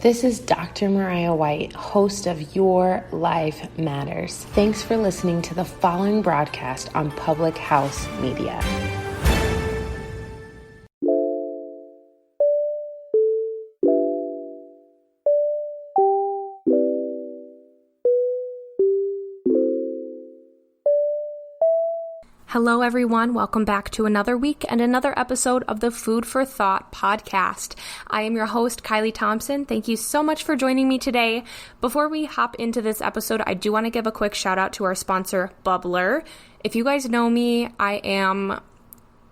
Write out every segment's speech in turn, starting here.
This is Dr. Mariah White, host of Your Life Matters. Thanks for listening to the following broadcast on Public House Media. Hello, everyone. Welcome back to another week and another episode of the Food for Thought podcast. I am your host, Kylie Thompson. Thank you so much for joining me today. Before we hop into this episode, I do want to give a quick shout out to our sponsor, Bubbler. If you guys know me,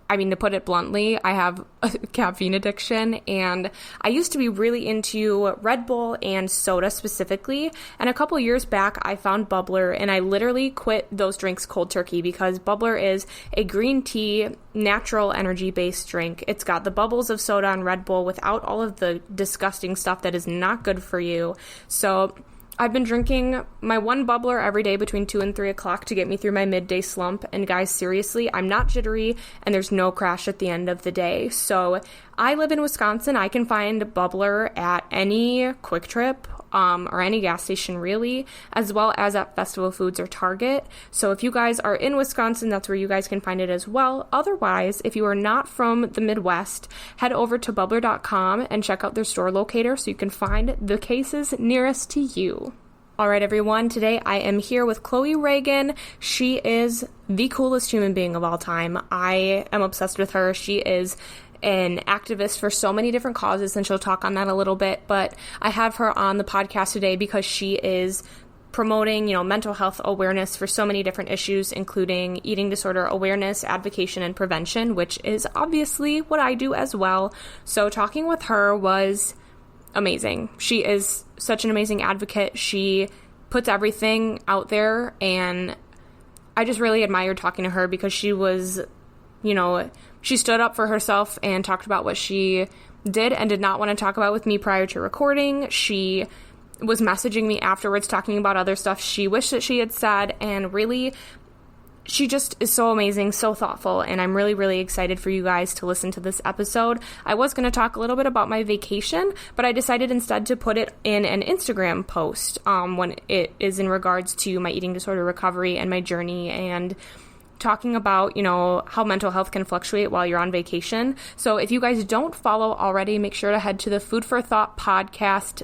to put it bluntly, I have a caffeine addiction, and I used to be really into Red Bull and soda specifically, and a couple years back, I found Bubbler, and I literally quit those drinks cold turkey because Bubbler is a green tea, natural energy-based drink. It's got the bubbles of soda and Red Bull without all of the disgusting stuff that is not good for you. So I've been drinking my one bubbler every day between 2 and 3 o'clock to get me through my midday slump. And guys, seriously, I'm not jittery and there's no crash at the end of the day. So I live in Wisconsin. I can find bubbler at any Quick Trip or any gas station really, as well as at Festival Foods or Target. So if you guys are in Wisconsin, that's where you guys can find it as well. Otherwise, if you are not from the Midwest, head over to bubbler.com and check out their store locator so you can find the cases nearest to you. All right, everyone, today I am here with Chloe Regan. She is the coolest human being of all time. I am obsessed with her. She is an activist for so many different causes, and she'll talk on that a little bit, but I have her on the podcast today because she is promoting, mental health awareness for so many different issues, including eating disorder awareness, advocacy, and prevention, which is obviously what I do as well. So talking with her was amazing. She is such an amazing advocate. She puts everything out there, and I just really admired talking to her because she was, she stood up for herself and talked about what she did and did not want to talk about with me prior to recording. She was messaging me afterwards talking about other stuff she wished that she had said, and really, she just is so amazing, so thoughtful, and I'm really, really excited for you guys to listen to this episode. I was going to talk a little bit about my vacation, but I decided instead to put it in an Instagram post when it is in regards to my eating disorder recovery and my journey, and talking about, how mental health can fluctuate while you're on vacation. So if you guys don't follow already, make sure to head to the Food for Thought podcast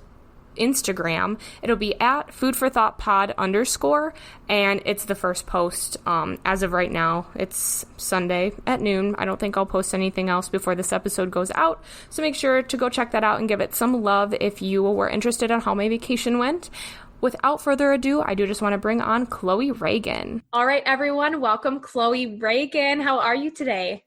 Instagram. It'll be at foodforthoughtpod_, and it's the first post. As of right now, it's Sunday at noon. I don't think I'll post anything else before this episode goes out. So make sure to go check that out and give it some love if you were interested in how my vacation went. Without further ado, I do just want to bring on Chloe Regan. All right, everyone, welcome Chloe Regan. How are you today?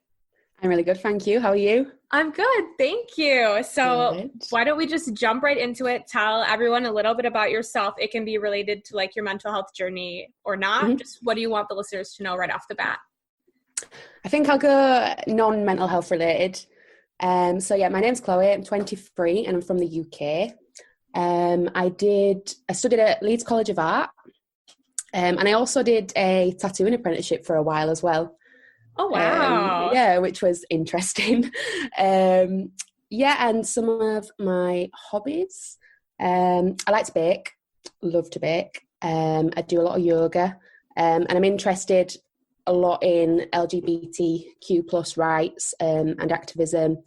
I'm really good, thank you. How are you? I'm good, thank you. So Why don't we just jump right into it? Tell everyone a little bit about yourself. It can be related to your mental health journey or not. Mm-hmm. Just what do you want the listeners to know right off the bat? I think I'll go non-mental health related. My name's Chloe. I'm 23 and I'm from the UK. I studied at Leeds College of Art, and I also did a tattooing apprenticeship for a while as well. Oh, wow. Which was interesting. And some of my hobbies, I like to bake, love to bake. I do a lot of yoga, and I'm interested a lot in LGBTQ plus rights and activism.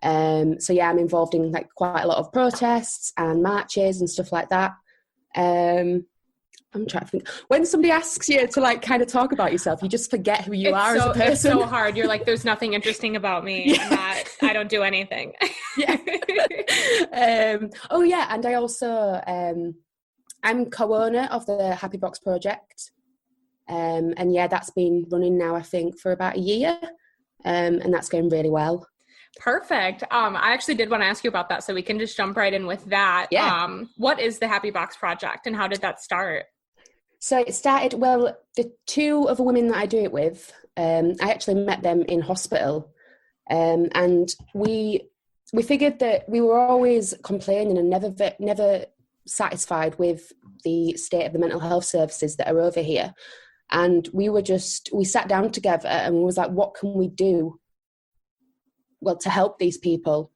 I'm involved in quite a lot of protests and marches and stuff like that. I'm trying to think. When somebody asks you to kind of talk about yourself, you just forget who you are as a person. It's so hard. You're like, there's nothing interesting about me. Yeah. I don't do anything. Yeah. And I also, I'm co-owner of the Happy Box project. That's been running now, I think, for about a year. And that's going really well. Perfect. I actually did want to ask you about that, so we can just jump right in with that. Yeah. What is the Happy Box project and how did that start? So it started, the two other women that I do it with, I actually met them in hospital. And we figured that we were always complaining and never satisfied with the state of the mental health services that are over here. And we sat down together and we was like, what can we do to help these people?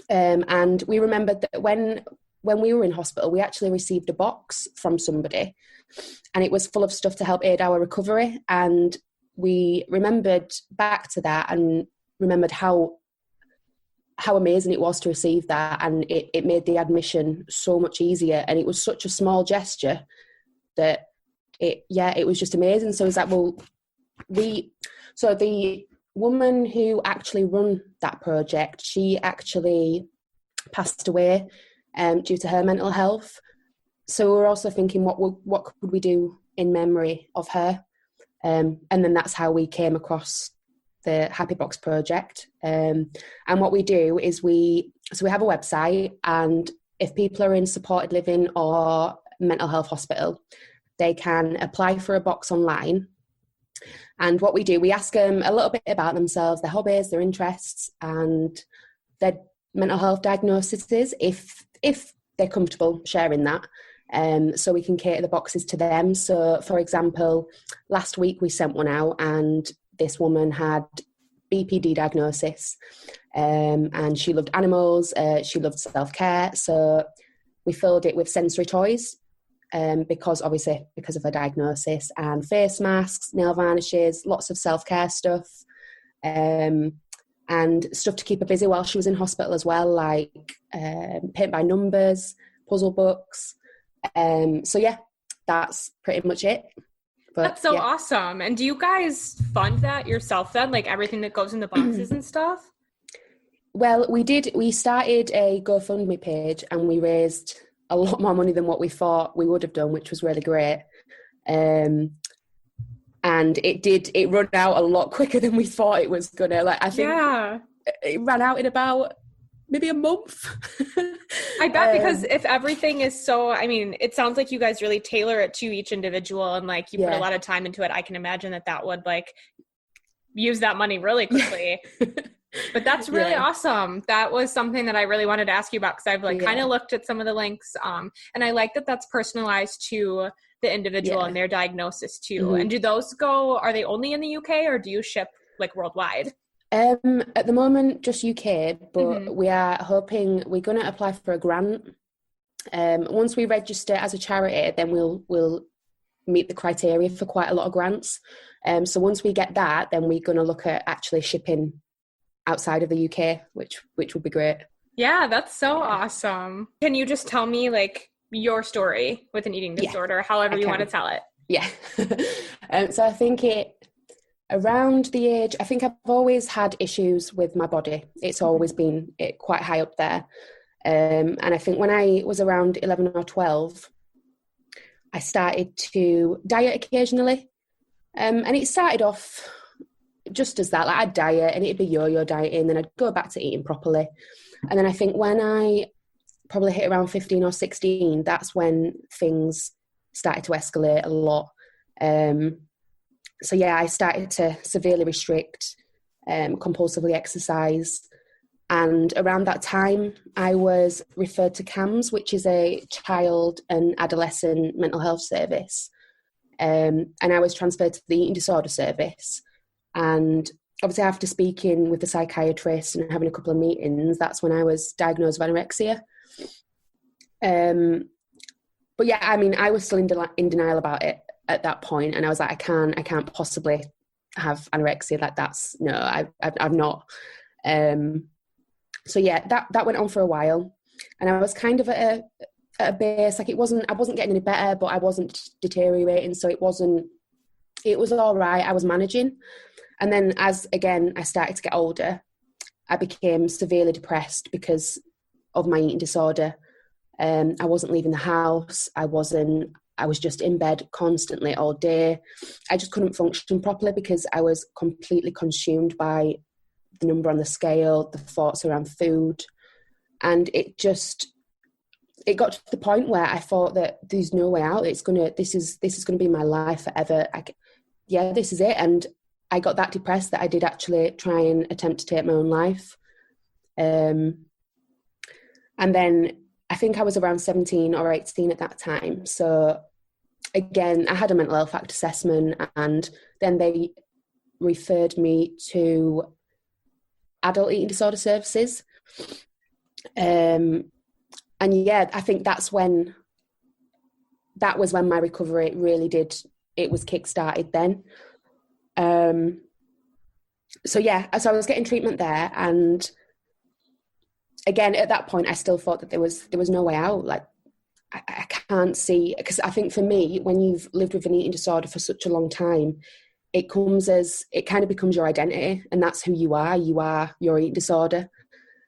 And we remembered that when when we were in hospital, we actually received a box from somebody, and it was full of stuff to help aid our recovery. And we remembered back to that and remembered how amazing it was to receive that, and it made the admission so much easier. And it was such a small gesture that it was just amazing. So it was like, well, so the woman who actually run that project, she actually passed away due to her mental health. So we're also thinking, what could we do in memory of her? And then that's how we came across the Happy Box project. And what we do is we have a website, and if people are in supported living or mental health hospital, they can apply for a box online. And what we do, we ask them a little bit about themselves, their hobbies, their interests, and their mental health diagnoses, if they're comfortable sharing that. So we can cater the boxes to them. So, for example, last week we sent one out, and this woman had BPD diagnosis, and she loved animals, she loved self-care. So we filled it with sensory toys, because of her diagnosis, and face masks, nail varnishes, lots of self-care stuff, and stuff to keep her busy while she was in hospital as well, like paint by numbers, puzzle books. So yeah, that's pretty much it. But, that's so awesome. And do you guys fund that yourself then, like everything that goes in the boxes and stuff? Well, we started a GoFundMe page, and we raised a lot more money than what we thought we would have done, which was really great. And it ran out a lot quicker than we thought it was gonna. Like, I think it ran out in about maybe a month. I bet, because if everything is so, I mean, it sounds like you guys really tailor it to each individual, and like you put a lot of time into it. I can imagine that would like use that money really quickly. But that's really awesome. That was something that I really wanted to ask you about, because I've kind of looked at some of the links, and I like that that's personalized to the individual and their diagnosis too. Mm-hmm. And do those are they only in the UK, or do you ship like worldwide? At the moment, just UK, but we are hoping, we're going to apply for a grant. Once we register as a charity, then we'll meet the criteria for quite a lot of grants. So once we get that, then we're going to look at actually shipping outside of the UK, which would be great. Yeah, that's so awesome. Can you just tell me like your story with an eating disorder, however you want to tell it? Yeah. So I think around the age, I think I've always had issues with my body. It's always been quite high up there. And I think when I was around 11 or 12, I started to diet occasionally. And it started off just as that, like I'd diet and it'd be yo-yo dieting, then I'd go back to eating properly. And then I think when I probably hit around 15 or 16, that's when things started to escalate a lot. So yeah, I started to severely restrict, compulsively exercise. And around that time, I was referred to CAMS, which is a child and adolescent mental health service. And I was transferred to the eating disorder service. And obviously after speaking with the psychiatrist and having a couple of meetings, that's when I was diagnosed with anorexia. But yeah, I mean, I was still in denial about it at that point. And I was like, I can't possibly have anorexia. Like I've not. So yeah, that went on for a while. And I was kind of at a base, like I wasn't getting any better, but I wasn't deteriorating. So it was all right. I was managing. And then as, again, I started to get older, I became severely depressed because of my eating disorder. I wasn't leaving the house. I was just in bed constantly all day. I just couldn't function properly because I was completely consumed by the number on the scale, the thoughts around food. And it got to the point where I thought that there's no way out. This is going to be my life forever. This is it. And I got that depressed that I did actually try and attempt to take my own life. And then I think I was around 17 or 18 at that time. So again, I had a mental health fact assessment, and then they referred me to adult eating disorder services. And yeah, I think that was when my recovery really it was kick-started then. So I was getting treatment there, and again, at that point, I still thought that there was no way out. Like, I can't see, because I think for me, when you've lived with an eating disorder for such a long time, it kind of becomes your identity, and that's who you are. You are your eating disorder.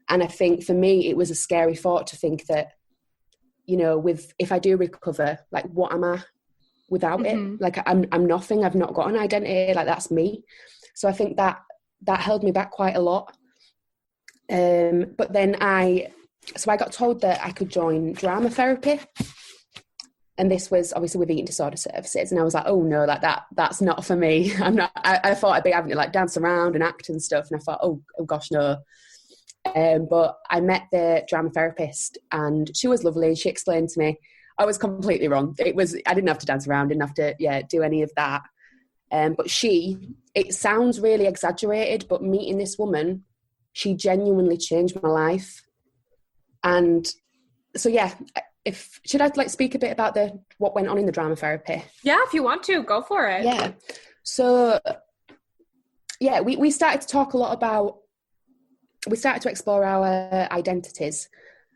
And I think for me, it was a scary thought to think that, if I do recover, like, what am I without it? Like, I'm nothing. I've not got an identity. Like, that's me. So I think that held me back quite a lot. But then I got told that I could join drama therapy. And this was obviously with eating disorder services. And I was like, oh no, like that's not for me. I thought I'd be having to like dance around and act and stuff. And I thought, oh gosh, no. But I met the drama therapist, and she was lovely. She explained to me, I was completely wrong. I didn't have to dance around, didn't have to, do any of that. But it sounds really exaggerated, but meeting this woman, she genuinely changed my life. And so, should I like speak a bit about what went on in the drama therapy? Yeah, if you want to, go for it. Yeah. So, we started to talk a lot about, we started to explore our identities.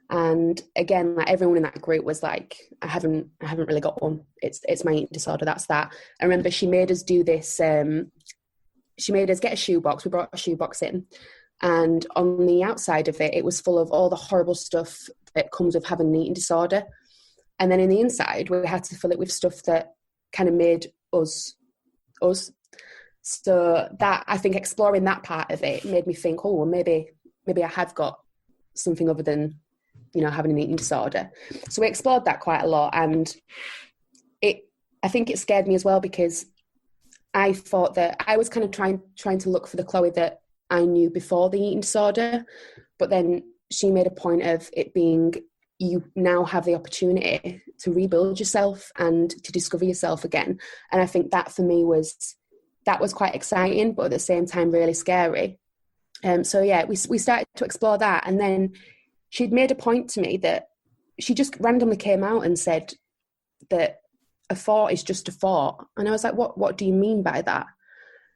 And again, like, everyone in that group was like, I haven't really got one. It's my eating disorder. That's that. I remember she made us do this. She made us get a shoebox. We brought a shoebox in, and on the outside of it, it was full of all the horrible stuff that comes with having an eating disorder. And then in the inside, we had to fill it with stuff that kind of made us. So that, I think, exploring that part of it made me think, oh, well, maybe I have got something other than, having an eating disorder. So we explored that quite a lot, and I think it scared me as well, because I thought that I was kind of trying to look for the Chloe that I knew before the eating disorder. But then she made a point of it being, you now have the opportunity to rebuild yourself and to discover yourself again. And I think that for me was quite exciting, but at the same time really scary. So we started to explore that, and then she'd made a point to me that she just randomly came out and said that a thought is just a thought. And I was like, what do you mean by that?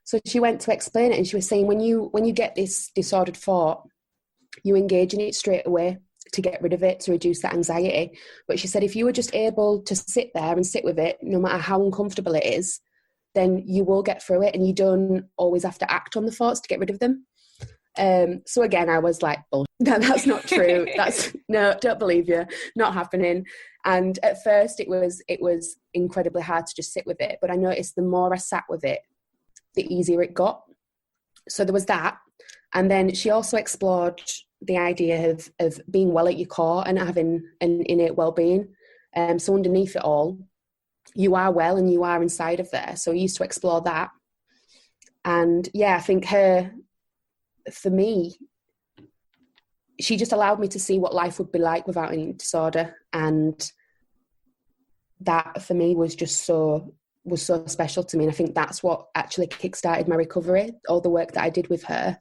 So she went to explain it, and she was saying, when you get this disordered thought, you engage in it straight away to get rid of it, to reduce that anxiety. But she said, if you were just able to sit there and sit with it, no matter how uncomfortable it is, then you will get through it, and you don't always have to act on the thoughts to get rid of them. So again, I was like, oh, that's not true. No, don't believe you, not happening. And at first it was incredibly hard to just sit with it. But I noticed the more I sat with it, the easier it got. So there was that. And then she also explored the idea of being well at your core and having an innate well-being. So underneath it all, you are well, and you are inside of there. So I used to explore that. And I think for me, she just allowed me to see what life would be like without an eating disorder. And that for me was so special to me. And I think that's what actually kickstarted my recovery, all the work that I did with her.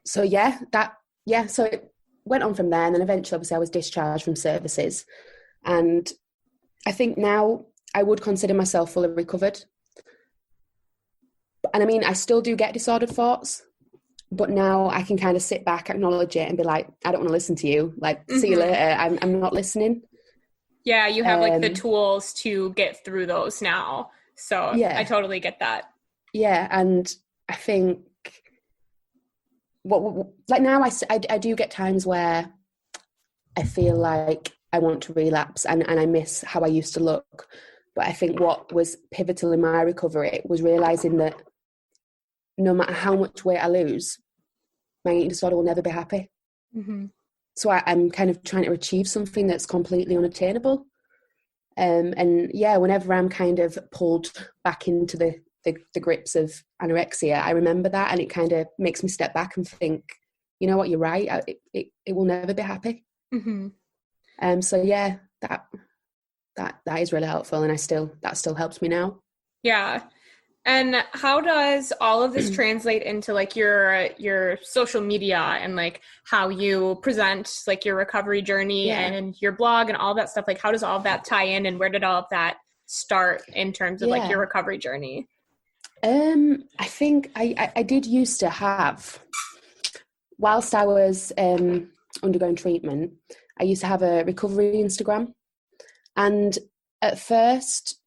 So it went on from there. And then eventually, obviously, I was discharged from services. And I think now I would consider myself fully recovered. And I mean, I still do get disordered thoughts, but now I can kind of sit back, acknowledge it, and be like, I don't want to listen to you. Like, see you later. I'm not listening. Yeah, you have like the tools to get through those now. So I totally get that. Yeah, and I think like now I do get times where I feel like I want to relapse and I miss how I used to look. But I think what was pivotal in my recovery was realising that no matter how much weight I lose, my eating disorder will never be happy. Mm-hmm. So I'm kind of trying to achieve something that's completely unattainable. And whenever I'm kind of pulled back into the grips of anorexia, I remember that, and it kind of makes me step back and think, you know what, you're right. It will never be happy. Mm-hmm. That is really helpful, and that still helps me now. Yeah. And how does all of this translate into like your social media and like how you present like your recovery journey and your blog and all that stuff? Like how does all of that tie in, and where did all of that start in terms of like your recovery journey? I think I did used to have, whilst I was undergoing treatment, I used to have a recovery Instagram. And at first,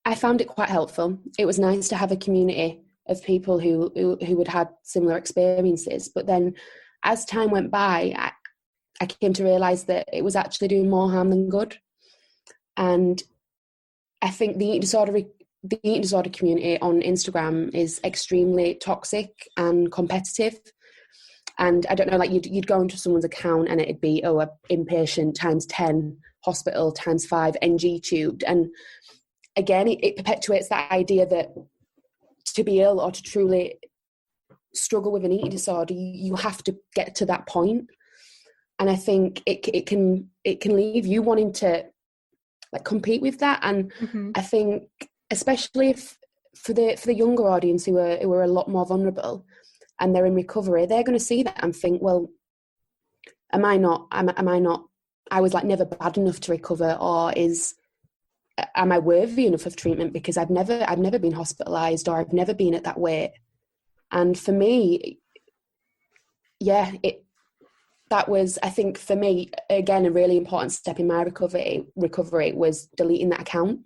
I found it quite helpful. It was nice to have a community of people who had had similar experiences. But then as time went by, I came to realise that it was actually doing more harm than good. And I think the eating disorder community on Instagram is extremely toxic and competitive. And I don't know, like you'd go into someone's account and it'd be, a inpatient times 10, hospital times 5, NG tubed. And again, it perpetuates that idea that to be ill or to truly struggle with an eating disorder, you have to get to that point. And I think it can leave you wanting to like compete with that. And I think especially for the younger audience who are a lot more vulnerable and they're in recovery, they're going to see that and think, well, am I not? I was like never bad enough to recover, or am I worthy enough of treatment because I've never been hospitalized, or I've never been at that weight. And for me, that was, I think for me, again, a really important step in my recovery was deleting that account.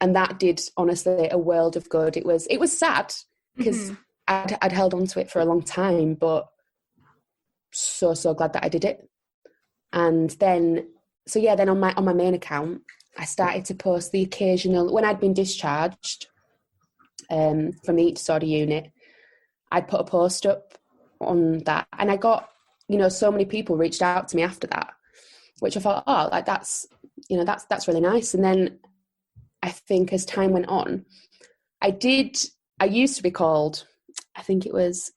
And that did honestly a world of good. It was sad because I'd held on to it for a long time, but so glad that I did it. And then on my main account, I started to post the occasional, when I'd been discharged from the eating disorder unit, I'd put a post up on that. And I got, so many people reached out to me after that, which I thought, like that's really nice. And then I think as time went on, I used to be called, I think it was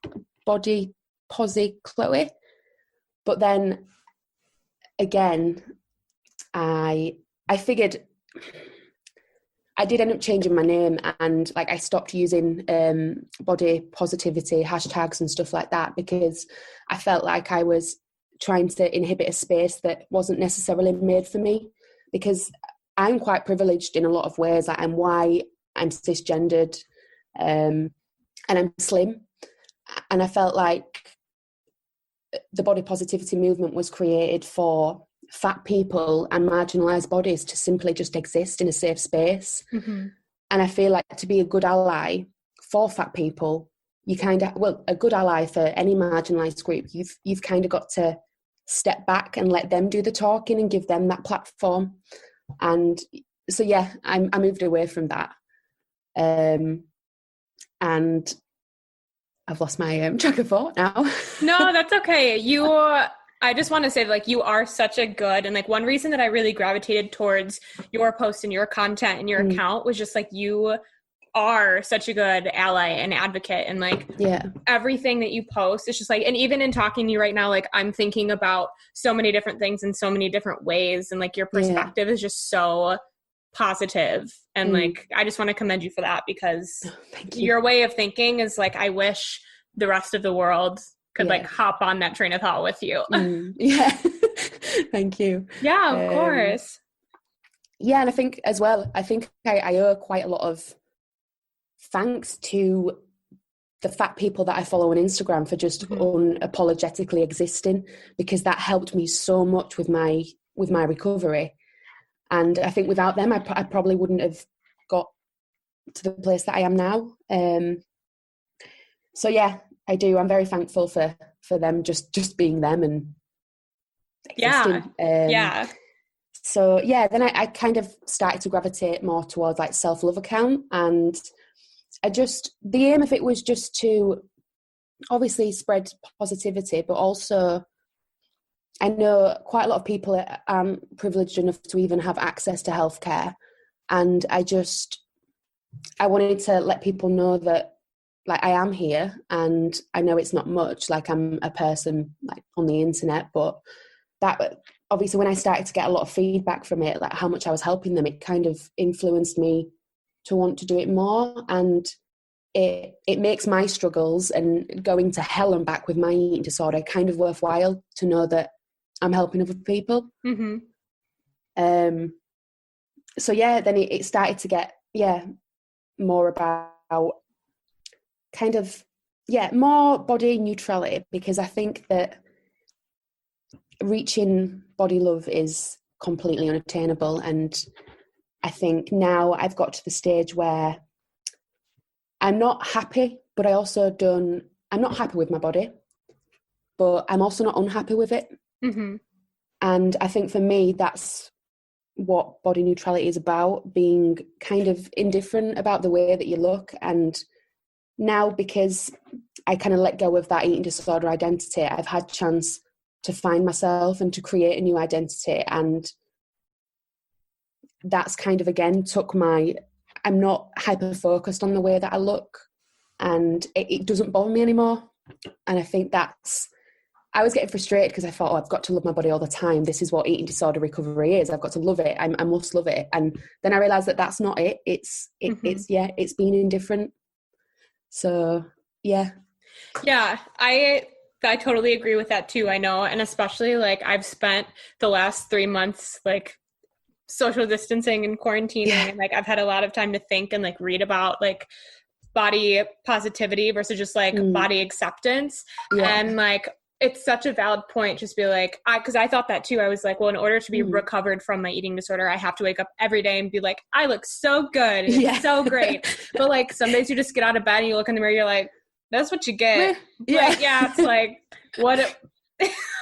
Body Posy Chloe. But then again, I figured I did end up changing my name, and like I stopped using body positivity hashtags and stuff like that because I felt like I was trying to inhibit a space that wasn't necessarily made for me, because I'm quite privileged in a lot of ways. Like I'm white, I'm cisgendered, and I'm slim. And I felt like the body positivity movement was created for fat people and marginalised bodies to simply just exist in a safe space. And I feel like to be a good ally for fat people, a good ally for any marginalised group, you've kind of got to step back and let them do the talking and give them that platform. And so I moved away from that, and I've lost my track of thought now. No, that's okay. I just want to say, like, you are such a good, and like one reason that I really gravitated towards your post and your content and your account was just like, you are such a good ally and advocate, and like everything that you post, it's just like, and even in talking to you right now, like I'm thinking about so many different things in so many different ways, and like your perspective is just so positive, and like I just want to commend you for that, because your way of thinking is like, I wish the rest of the world could like hop on that train of thought with you. Thank you. Yeah, of course. Yeah, and I think as well, I owe quite a lot of thanks to the fat people that I follow on Instagram for just unapologetically existing, because that helped me so much with my recovery. And I think without them, I probably wouldn't have got to the place that I am now. So yeah, I do. I'm very thankful for them just being them and existing. So yeah, then I kind of started to gravitate more towards like self-love account, and the aim of it was just to obviously spread positivity, but also I know quite a lot of people aren't privileged enough to even have access to healthcare, and I wanted to let people know that like I am here, and I know it's not much, like I'm a person like on the internet, but that obviously when I started to get a lot of feedback from it, like how much I was helping them, it kind of influenced me to want to do it more, and it makes my struggles and going to hell and back with my eating disorder kind of worthwhile to know that I'm helping other people. Mm-hmm. So yeah, then it started to get more about kind of more body neutrality, because I think that reaching body love is completely unattainable, and I think now I've got to the stage where I'm not happy, but I'm not happy with my body, but I'm also not unhappy with it. Mm-hmm. And I think for me, that's what body neutrality is about, being kind of indifferent about the way that you look. And now, because I kind of let go of that eating disorder identity, I've had chance to find myself and to create a new identity. And that's kind of, again, I'm not hyper-focused on the way that I look, and it doesn't bother me anymore. And I think I was getting frustrated because I thought, I've got to love my body all the time. This is what eating disorder recovery is. I've got to love it. I must love it. And then I realised that that's not it. It's being indifferent. So, yeah. Yeah, I totally agree with that too. I know. And especially like I've spent the last 3 months like social distancing and quarantining, and like I've had a lot of time to think and like read about like body positivity versus just like body acceptance. And like it's such a valid point. Just be like, because I thought that too. I was like, well, in order to be recovered from my eating disorder, I have to wake up every day and be like, I look so good. And it's so great. But like some days you just get out of bed and you look in the mirror, you're like, that's what you get. Like, it's like, what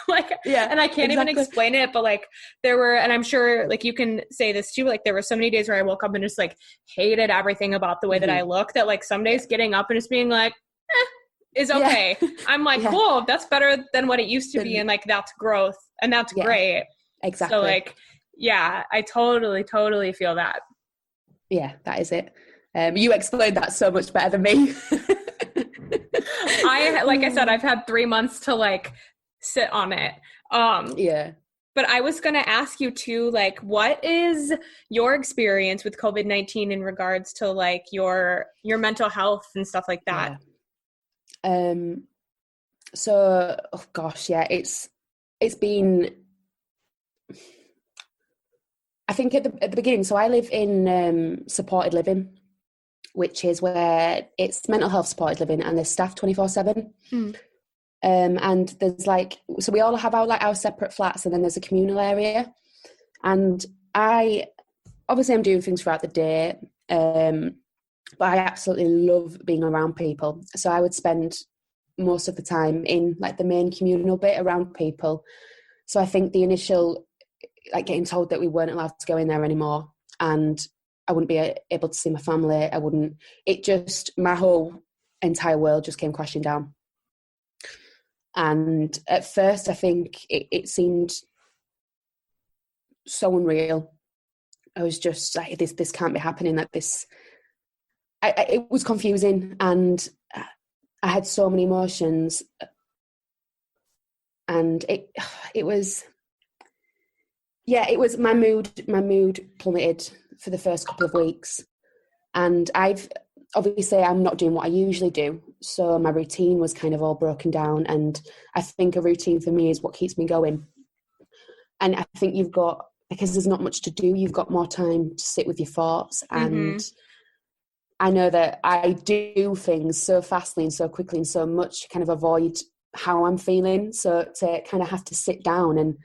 like, and I can't even explain it, but like there were, and I'm sure like you can say this too, like there were so many days where I woke up and just like hated everything about the way that I look, that like some days getting up and just being like, is okay. I'm like, cool, that's better than what it used to be. And like, that's growth, and that's great. Exactly. So like, I totally feel that. Yeah, that is it. You explained that so much better than me. Like I said, I've had 3 months to like sit on it. But I was going to ask you too, like, what is your experience with COVID-19 in regards to like your mental health and stuff like that? So, oh gosh, it's been, I think at the beginning, so I live in supported living, which is where it's mental health supported living, and there's staff 24/7. And there's like, so we all have our separate flats, and then there's a communal area. And I'm doing things throughout the day, but I absolutely love being around people. So I would spend most of the time in like the main communal bit around people. So I think the initial, like getting told that we weren't allowed to go in there anymore, and I wouldn't be able to see my family, my whole entire world just came crashing down. And at first I think it seemed so unreal. I was just like, this can't be happening, like this. It was confusing, and I had so many emotions, and it was my mood plummeted for the first couple of weeks. And I'm not doing what I usually do, so my routine was kind of all broken down, and I think a routine for me is what keeps me going. And I think because there's not much to do, you've got more time to sit with your thoughts. And I know that I do things so fastly and so quickly and so much to kind of avoid how I'm feeling. So to kind of have to sit down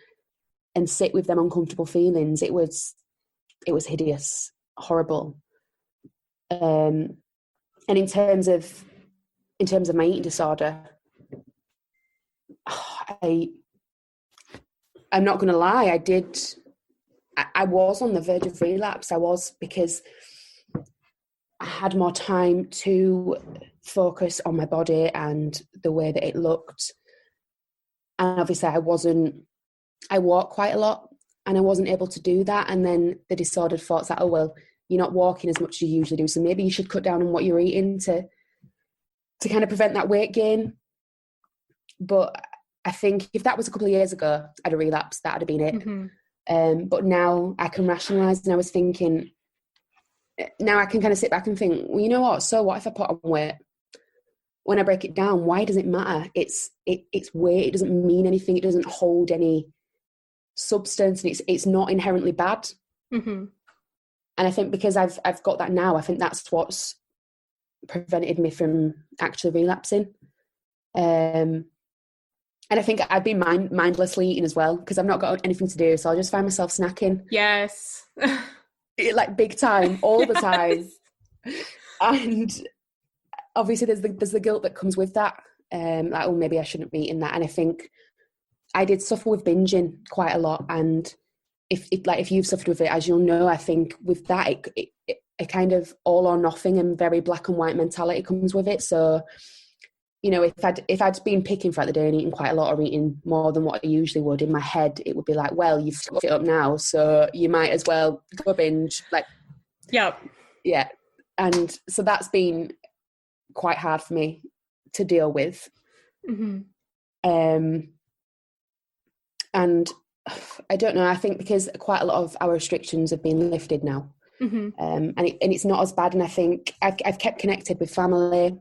and sit with them uncomfortable feelings, it was hideous, horrible. And in terms of my eating disorder, I'm not going to lie, I was on the verge of relapse. I was, because I had more time to focus on my body and the way that it looked. And obviously I walk quite a lot, and I wasn't able to do that. And then the disordered thoughts that, oh, well, you're not walking as much as you usually do, so maybe you should cut down on what you're eating to kind of prevent that weight gain. But I think if that was a couple of years ago, I'd have relapsed. That would have been it. But now I can rationalise, and I was thinking, now I can kind of sit back and think, well, you know what? So what if I put on weight? When I break it down, why does it matter? It's weight. It doesn't mean anything. It doesn't hold any substance, and it's not inherently bad. Mm-hmm. And I think because I've got that now, I think that's what's prevented me from actually relapsing. And I think I've been mindlessly eating as well, because I've not got anything to do, so I'll just find myself snacking. Yes. Like big time, all the Yes. time. And obviously there's the guilt that comes with that. Like, oh, maybe I shouldn't be eating that. And I think I did suffer with binging quite a lot. And if you've suffered with it, as you'll know, I think with that, it kind of all or nothing and very black and white mentality comes with it. So, you know, if I'd been picking throughout the day and eating quite a lot, or eating more than what I usually would, in my head, it would be like, well, you've fucked it up now, so you might as well go binge. Like, Yep. Yeah. And so that's been quite hard for me to deal with. Mm-hmm. And I don't know, I think because quite a lot of our restrictions have been lifted now. Mm-hmm. And it's not as bad. And I think I've kept connected with family,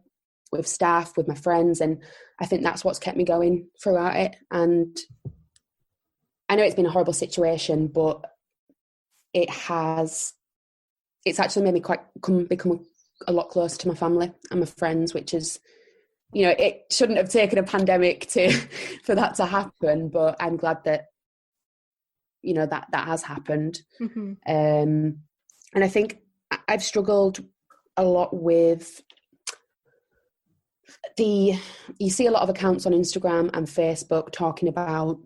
with staff, with my friends, and I think that's what's kept me going throughout it. And I know it's been a horrible situation, but it's actually made me become a lot closer to my family and my friends, which is, you know, it shouldn't have taken a pandemic for that to happen, but I'm glad that, you know, that has happened. Mm-hmm. And I think I've struggled a lot with you see a lot of accounts on Instagram and Facebook talking about,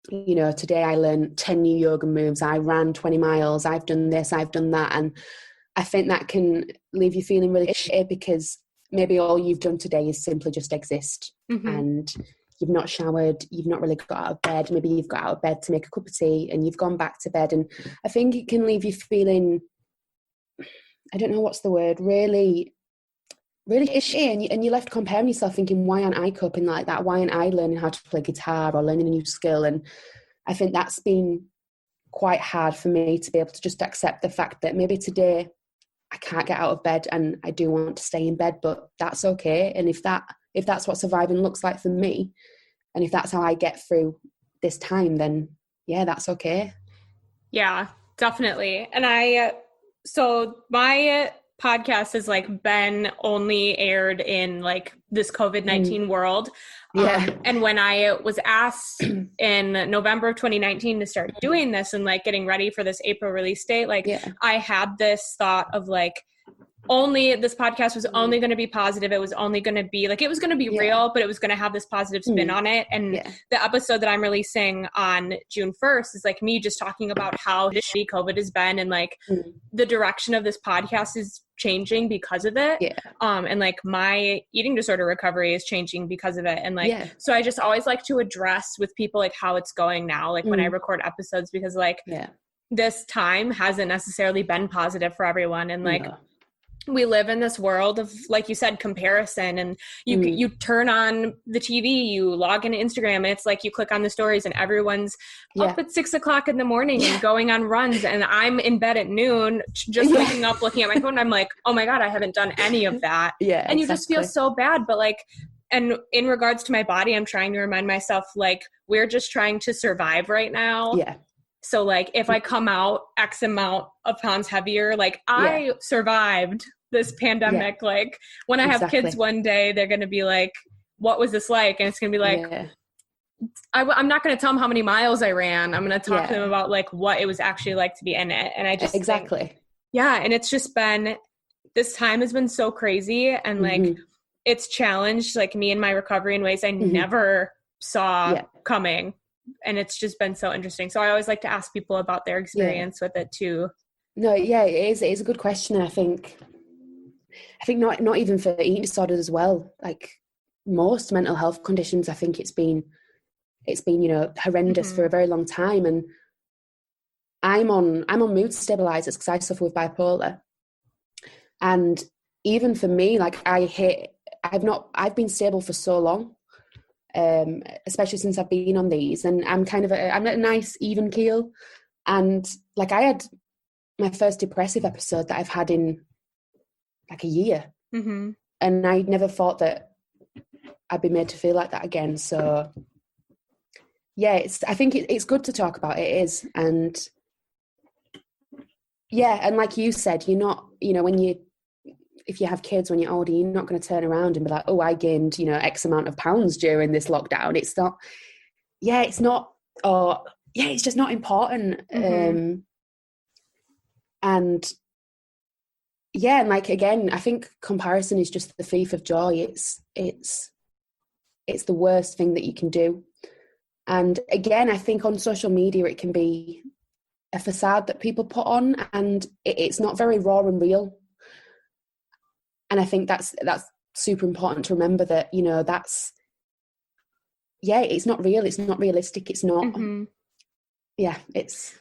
you know, today I learned 10 new yoga moves, I ran 20 miles, I've done this, I've done that. And I think that can leave you feeling really shitty, because maybe all you've done today is simply just exist. Mm-hmm. And you've not showered, you've not really got out of bed, maybe you've got out of bed to make a cup of tea and you've gone back to bed. And I think it can leave you feeling, I don't know what's the word, really shitty, and you're left comparing yourself, thinking, why aren't I coping like that? Why aren't I learning how to play guitar or learning a new skill? And I think that's been quite hard for me to be able to just accept the fact that maybe today I can't get out of bed and I do want to stay in bed, but that's okay. And if that's what surviving looks like for me, and if that's how I get through this time, then yeah, that's okay. Yeah, definitely. And so my podcast has like been only aired in like this COVID-19 world. Yeah. And when I was asked in November of 2019 to start doing this and like getting ready for this April release date, like I had this thought of like, this podcast was only going to be positive. It was only going to be like, it was going to be real, but it was going to have this positive spin on it. And the episode that I'm releasing on June 1st is like me just talking about how shitty COVID has been, and like the direction of this podcast is changing because of it. And like my eating disorder recovery is changing because of it. And like, so I just always like to address with people like how it's going now, like when I record episodes, because like this time hasn't necessarily been positive for everyone. And like, we live in this world of, like you said, comparison, and you turn on the TV, you log into Instagram, and it's like you click on the stories and everyone's up at 6 o'clock in the morning and going on runs, and I'm in bed at noon just waking up, looking at my phone, and I'm like, oh my God, I haven't done any of that. And you just feel so bad. But like, and in regards to my body, I'm trying to remind myself, like, we're just trying to survive right now. So like, if I come out X amount of pounds heavier, like I survived this pandemic. Like when I have kids one day, they're going to be like, what was this like? And it's going to be like, I'm not going to tell them how many miles I ran. I'm going to talk to them about like what it was actually like to be in it. And I just think, and it's just been, this time has been so crazy, and like it's challenged like me and my recovery in ways I never saw coming. And it's just been so interesting. So I always like to ask people about their experience with it too. No, it is a good question. And I think not even for eating disorders as well. Like most mental health conditions, I think it's been, you know, horrendous for a very long time. And I'm on mood stabilizers because I suffer with bipolar. And even for me, like I've been stable for so long. Especially since I've been on these, and I'm at a nice even keel. And like I had my first depressive episode that I've had in like a year. Mm-hmm. And I never thought that I'd be made to feel like that again. So yeah, I think it's good to talk about. It is. And yeah, and like you said, you're not, if you have kids when you're older, you're not going to turn around and be like, oh, I gained, X amount of pounds during this lockdown. It's not, it's just not important. Mm-hmm. And yeah, and like, again, I think comparison is just the thief of joy. It's the worst thing that you can do. And again, I think on social media, it can be a facade that people put on, and it's not very raw and real. And I think that's super important to remember that, it's not real. It's not realistic. It's not, mm-hmm. It's.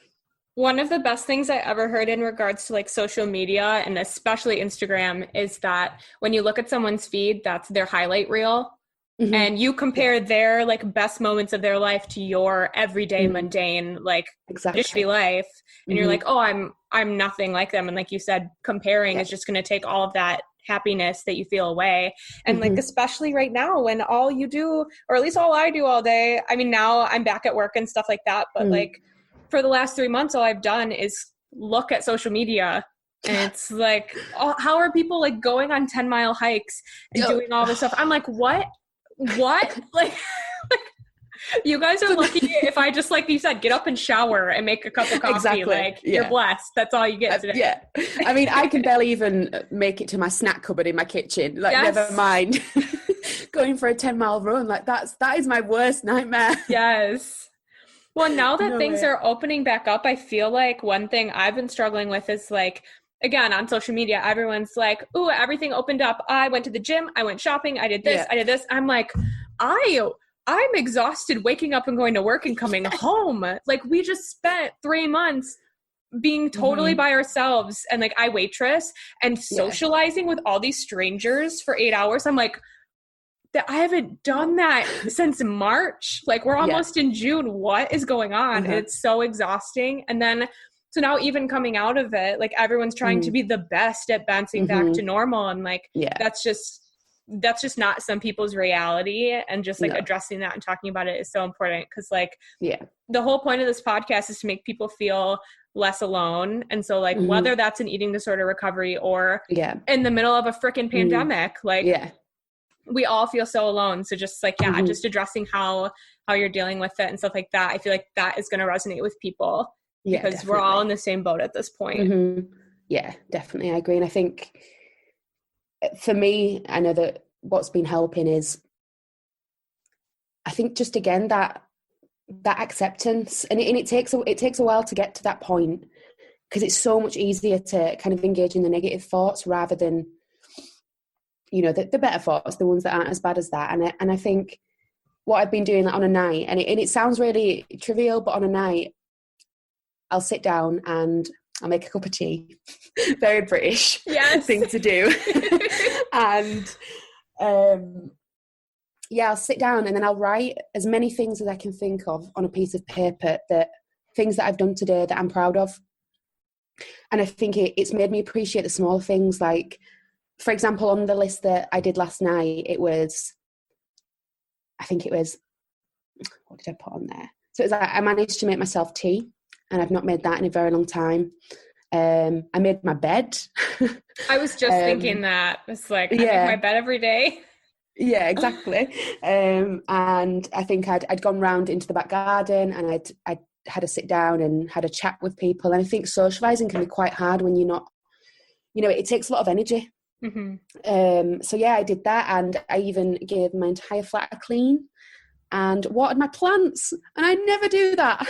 One of the best things I ever heard in regards to like social media, and especially Instagram, is that when you look at someone's feed, that's their highlight reel. Mm-hmm. And you compare their like best moments of their life to your everyday mundane, like shitty life. And you're like, oh, I'm nothing like them. And like you said, comparing is just going to take all of that happiness that you feel away. And like, especially right now when all you do, or at least all I do all day, I mean, now I'm back at work and stuff like that. But like for the last 3 months, all I've done is look at social media. And it's like, how are people like going on 10-mile hikes and doing all this stuff? I'm like, what? like you guys are lucky if I just, like you said, get up and shower and make a cup of coffee. Exactly. Like you're blessed. That's all you get today. Yeah. I mean, I can barely even make it to my snack cupboard in my kitchen. Like, never mind going for a 10-mile run. Like that is my worst nightmare. Yes. Well, now that things are opening back up, I feel like one thing I've been struggling with is like, again, on social media, everyone's like, ooh, everything opened up. I went to the gym. I went shopping. I did this. I did this. I'm like, I'm exhausted waking up and going to work and coming home. Like, we just spent 3 months being totally by ourselves. And like, I waitress and socializing with all these strangers for 8 hours. I'm like, I haven't done that since March. Like, we're almost in June. What is going on? It's so exhausting. And then, so now even coming out of it, like everyone's trying to be the best at bouncing back to normal. And like, that's just not some people's reality. And just like addressing that and talking about it is so important. Cause like, the whole point of this podcast is to make people feel less alone. And so like, whether that's an eating disorder recovery or in the middle of a freaking pandemic, like we all feel so alone. So just like, just addressing how you're dealing with it and stuff like that. I feel like that is going to resonate with people. Because definitely. We're all in the same boat at this point. Yeah, definitely. I agree. And I think for me, I know that what's been helping is, I think just again, that acceptance, and it takes a while to get to that point, because it's so much easier to kind of engage in the negative thoughts rather than, the better thoughts, the ones that aren't as bad as that. And I think what I've been doing on a night, and it sounds really trivial, but on a night, I'll sit down and I'll make a cup of tea. Very British thing to do. And I'll sit down and then I'll write as many things as I can think of on a piece of paper, things that I've done today that I'm proud of. And I think it's made me appreciate the small things. Like, for example, on the list that I did last night, what did I put on there? So it was like, I managed to make myself tea. And I've not made that in a very long time. I made my bed. I was just thinking that. It's like, I make my bed every day. Yeah, exactly. And I think I'd gone round into the back garden and I'd had a sit down and had a chat with people. And I think socialising can be quite hard when you're not, it takes a lot of energy. So I did that, and I even gave my entire flat a clean and watered my plants. And I never do that.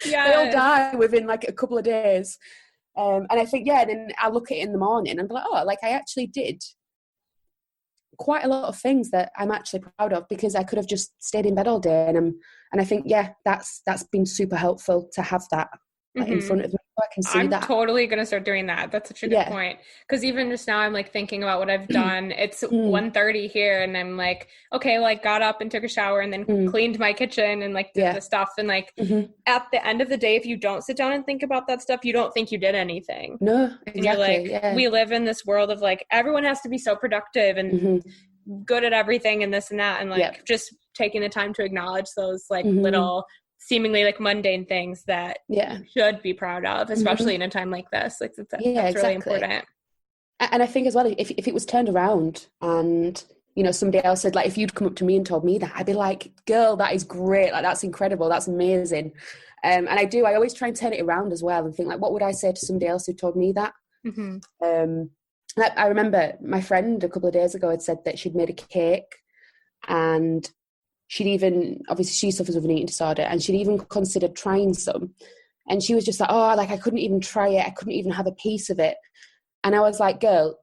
They all die within like a couple of days. And I think, then I look at it in the morning and be like, oh, like I actually did quite a lot of things that I'm actually proud of, because I could have just stayed in bed all day. And I think, that's been super helpful to have that in front of me. So I can see I'm that. totally going to start doing that. That's such a good point. Because even just now I'm like thinking about what I've done. It's 1:30 here and I'm like, okay, like got up and took a shower and then cleaned my kitchen and like did the stuff. And like at the end of the day, if you don't sit down and think about that stuff, you don't think you did anything. No, exactly. And you're like, we live in this world of like, everyone has to be so productive and good at everything and this and that. And like just taking the time to acknowledge those like little seemingly like mundane things that you should be proud of, especially in a time like this. Like that's really important. And I think as well, if it was turned around and, you know, somebody else said, like, if you'd come up to me and told me that, I'd be like, girl, that is great. Like, that's incredible. That's amazing. And I always try and turn it around as well and think like, what would I say to somebody else who told me that? I remember my friend a couple of days ago had said that she'd made a cake and obviously she suffers with an eating disorder, and she'd even considered trying some. And she was just like, oh, like I couldn't even try it. I couldn't even have a piece of it. And I was like, girl,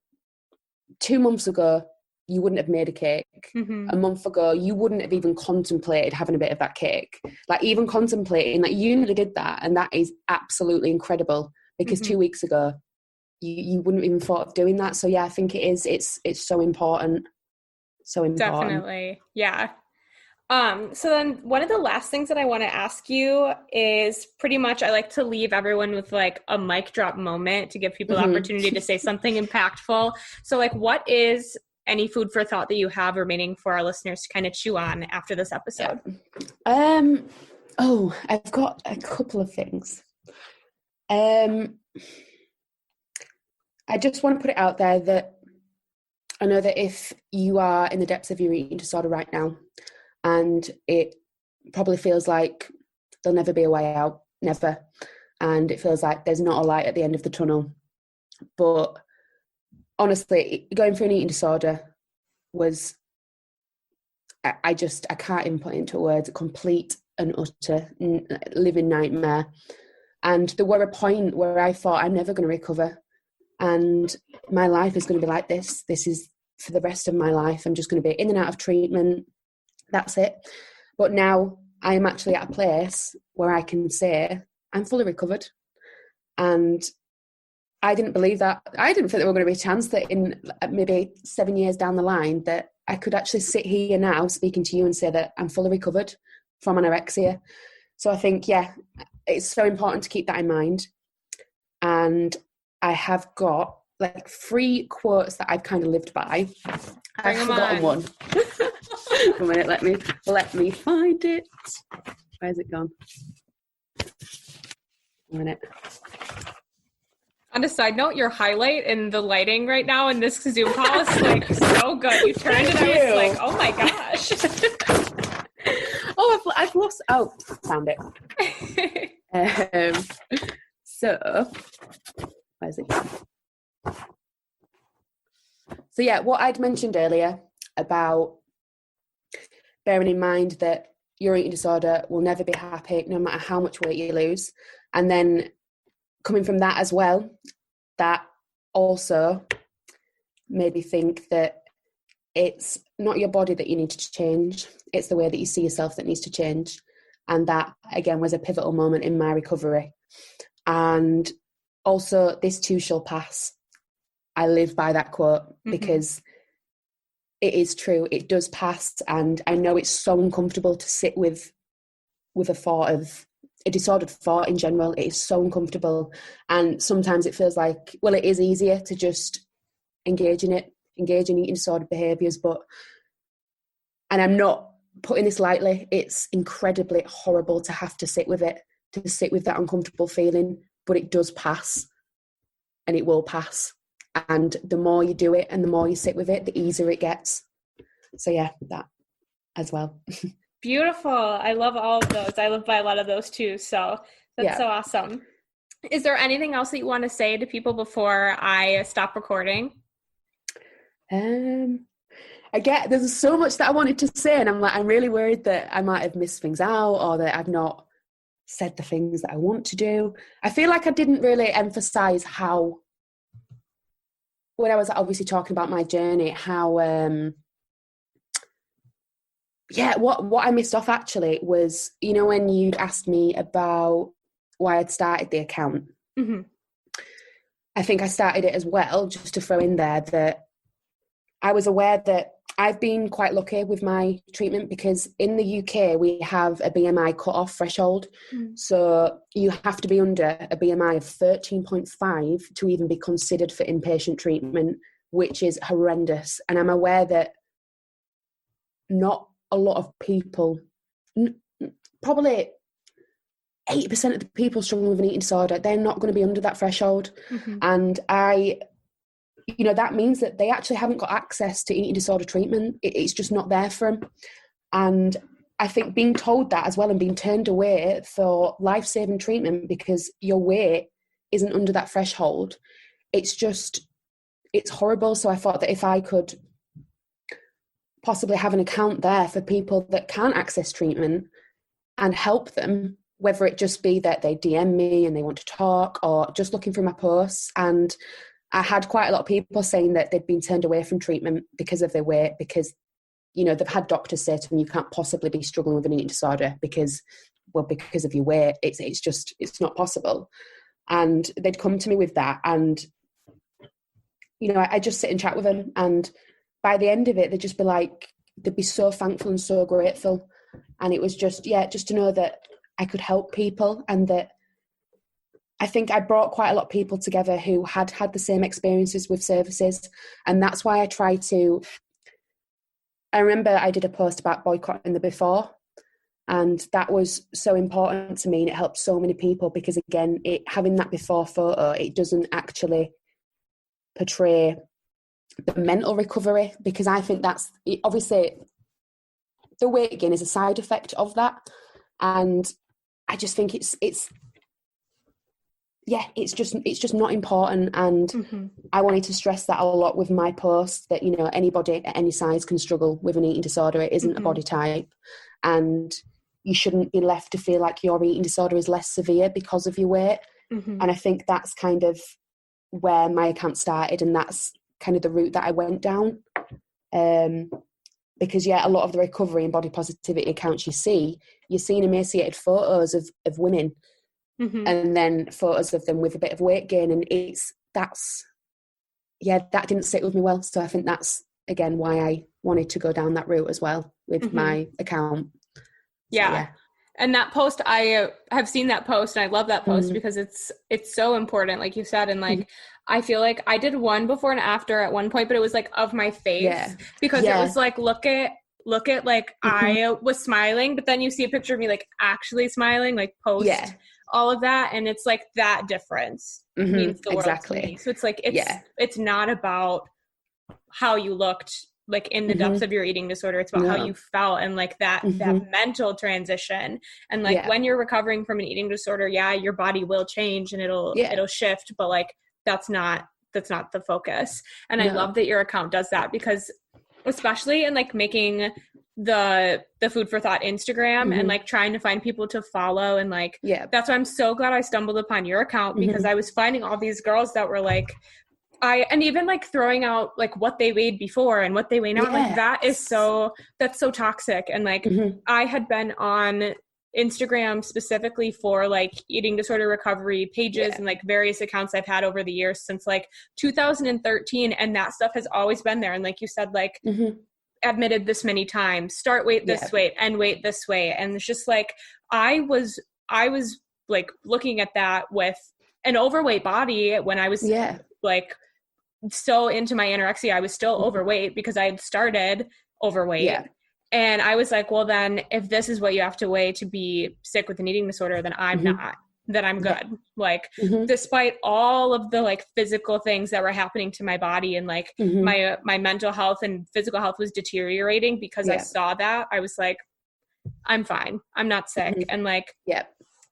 2 months ago, you wouldn't have made a cake. A month ago, you wouldn't have even contemplated having a bit of that cake. Like even contemplating, like you nearly did that. And that is absolutely incredible because 2 weeks ago, you wouldn't have even thought of doing that. So yeah, I think it's so important. So important. Definitely. Yeah. So then one of the last things that I want to ask you is pretty much I like to leave everyone with like a mic drop moment to give people the opportunity to say something impactful. So like what is any food for thought that you have remaining for our listeners to kind of chew on after this episode? I've got a couple of things. I just want to put it out there that I know that if you are in the depths of your eating disorder right now, and it probably feels like there'll never be a way out, never. And it feels like there's not a light at the end of the tunnel. But honestly, going through an eating disorder was, I can't even put into words, a complete and utter living nightmare. And there were a point where I thought I'm never going to recover. And my life is going to be like this. This is for the rest of my life. I'm just going to be in and out of treatment. That's it. But now I am actually at a place where I can say I'm fully recovered. And I didn't believe that. I didn't think there were going to be a chance that in maybe 7 years down the line that I could actually sit here now speaking to you and say that I'm fully recovered from anorexia. So I think, it's so important to keep that in mind. And I have got like 3 quotes that I've kind of lived by. I've forgotten one. A minute, let me find it. Where's it gone? A minute. On a side note, your highlight in the lighting right now in this Zoom call is like so good. You turned and I was like, oh my gosh. I've lost. Oh, found it. So, where's it gone? So yeah, what I'd mentioned earlier about bearing in mind that your eating disorder will never be happy no matter how much weight you lose. And then coming from that as well, that also made me think that it's not your body that you need to change. It's the way that you see yourself that needs to change. And that, again, was a pivotal moment in my recovery. And also, this too shall pass. I live by that quote because it is true. It does pass. And I know it's so uncomfortable to sit with a thought of a disordered thought in general. It is so uncomfortable. And sometimes it feels like, well, it is easier to just engage in eating disordered behaviours. And I'm not putting this lightly, it's incredibly horrible to have to sit with it, to sit with that uncomfortable feeling, but it does pass and it will pass. And the more you do it and the more you sit with it, the easier it gets. So yeah, that as well. Beautiful. I love all of those. I live by a lot of those too. So that's so awesome. Is there anything else that you want to say to people before I stop recording? There's so much that I wanted to say, and I'm really worried that I might have missed things out or that I've not said the things that I want to do. I feel like I didn't really emphasize how, when I was obviously talking about my journey, how what I missed off actually was, when you'd asked me about why I'd started the account, Mm-hmm. I think I started it as well, just to throw in there that I was aware that I've been quite lucky with my treatment, because in the UK we have a BMI cut-off threshold. So you have to be under a BMI of 13.5 to even be considered for inpatient treatment, which is horrendous. And I'm aware that not a lot of people, probably 80% of the people struggling with an eating disorder, they're not going to be under that threshold. And that means that they actually haven't got access to eating disorder treatment. It's just not there for them. And I think being told that as well, and being turned away for life-saving treatment because your weight isn't under that threshold, it's horrible. So I thought that if I could possibly have an account there for people that can't access treatment and help them, whether it just be that they DM me and they want to talk, or just looking through my posts. And I had quite a lot of people saying that they'd been turned away from treatment because of their weight, because, they've had doctors say to them, you can't possibly be struggling with an eating disorder because of your weight. It's not possible. And they'd come to me with that. And, I just sit and chat with them. And by the end of it, they'd just be like, they'd be so thankful and so grateful. And it was just to know that I could help people, and that I think I brought quite a lot of people together who had the same experiences with services. And that's why I remember I did a post about boycotting the before, and that was so important to me, and it helped so many people, because again, having that before photo, it doesn't actually portray the mental recovery, because I think that's obviously the weight gain is a side effect of that. And I just think it's just not important. And I wanted to stress that a lot with my post, that, anybody at any size can struggle with an eating disorder. It isn't a body type, and you shouldn't be left to feel like your eating disorder is less severe because of your weight. And I think that's kind of where my account started, and that's kind of the route that I went down. Because a lot of the recovery and body positivity accounts you're seeing emaciated photos of women, and then photos of them with a bit of weight gain, and that didn't sit with me well. So I think that's again why I wanted to go down that route as well with my account. Yeah. And that post, I have seen that post, and I love that post because it's so important, like you said. And like, I feel like I did one before and after at one point, but it was like of my face, because it was like, look at like I was smiling, but then you see a picture of me like actually smiling, like post all of that. And it's like that difference means the world to me. So it's like, it's not about how you looked like in the depths of your eating disorder. It's about how you felt, and like that mental transition. And like when you're recovering from an eating disorder, your body will change and it'll shift, but like that's not the focus. And I love that your account does that, because especially in like making the Food for Thought Instagram and like trying to find people to follow, and like that's why I'm so glad I stumbled upon your account, because I was finding all these girls that were like, and even like throwing out like what they weighed before and what they weigh now, like that's so toxic. And like I had been on Instagram specifically for like eating disorder recovery pages and like various accounts I've had over the years since like 2013, and that stuff has always been there. And like you said, like admitted this many times, start weight this weight, end weight this way. And it's just like I was like looking at that with an overweight body when I was like so into my anorexia. I was still overweight because I had started overweight. And I was like, well, then if this is what you have to weigh to be sick with an eating disorder, then I'm not, then I'm good. Like, despite all of the like physical things that were happening to my body, and like my mental health and physical health was deteriorating because I saw that, I was like, I'm fine. I'm not sick. And like,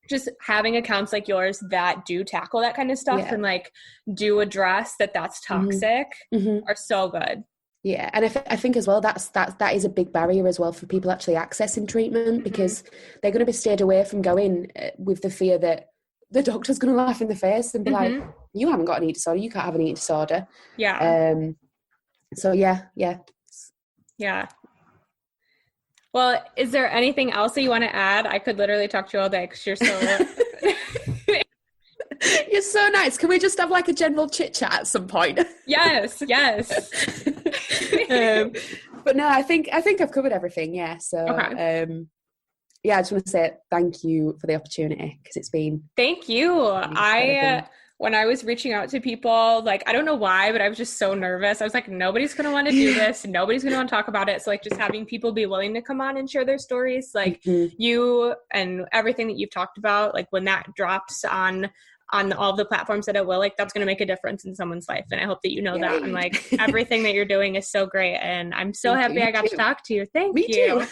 just having accounts like yours that do tackle that kind of stuff and like do address that's toxic are so good. Yeah. And I think as well, that is a big barrier as well for people actually accessing treatment, because they're going to be stayed away from going with the fear that the doctor's going to laugh in the face and be like, you haven't got an eating disorder. You can't have an eating disorder. So yeah. Well, is there anything else that you want to add? I could literally talk to you all day because you're so... You're so nice. Can we just have like a general chit chat at some point? Yes. But no, I think I've covered everything. Yeah. So, Okay. yeah, I just want to say thank you for the opportunity because it's been. Thank you. When I was reaching out to people, like, I don't know why, but I was just so nervous. I was like, nobody's going to want to do this. Nobody's going to want to talk about it. So like just having people be willing to come on and share their stories, like you and everything that you've talked about, like when that drops on all of the platforms that it will, like that's going to make a difference in someone's life. And I hope that you know that. And like everything that you're doing is so great. And I'm so happy I got to talk to you. Thank you.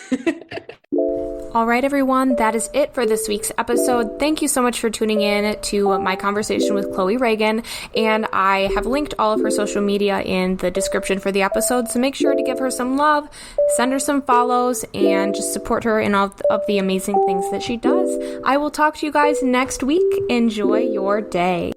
All right, everyone, that is it for this week's episode. Thank you so much for tuning in to my conversation with Chloe Regan, and I have linked all of her social media in the description for the episode, so make sure to give her some love, send her some follows, and just support her in all of the amazing things that she does. I will talk to you guys next week. Enjoy your day.